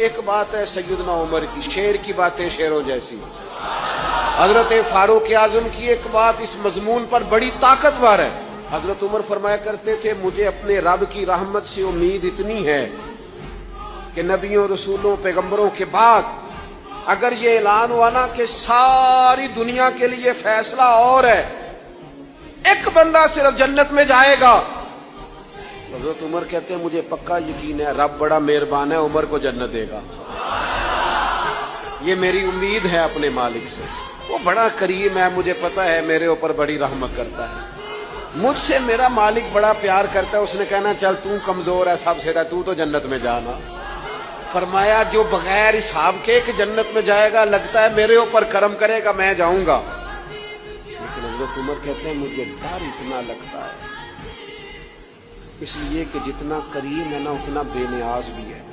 एक बात है सैयदना उमर की, शेर की बातें शेरों जैसी। हजरत फारूक आजम की एक बात इस मजमून पर बड़ी ताकतवर है। हजरत उमर फरमाया करते थे, मुझे अपने रब की रहमत से उम्मीद इतनी है कि नबियों, रसूलों, पैगंबरों के बाद अगर ये ऐलान हुआ ना कि सारी दुनिया के लिए फैसला और है, एक बंदा सिर्फ जन्नत में जाएगा। हजरत उमर कहते हैं, मुझे पक्का यकीन है रब बड़ा मेहरबान है, उमर को जन्नत देगा। ये मेरी उम्मीद है अपने मालिक से। वो बड़ा करीम है, मुझे पता है मेरे ऊपर बड़ी रहमत करता है। मुझसे मेरा मालिक बड़ा प्यार करता है। उसने कहना चल तू कमजोर है सबसे, तू तो जन्नत में जाना। फरमाया जो बगैर हिसाब के कि जन्नत में जाएगा, लगता है मेरे ऊपर करम करेगा, मैं जाऊंगा। लेकिन हजरत उमर कहते हैं, मुझे डर इतना लगता है इसलिए कि जितना करीम है ना उतना बेनियाज भी है।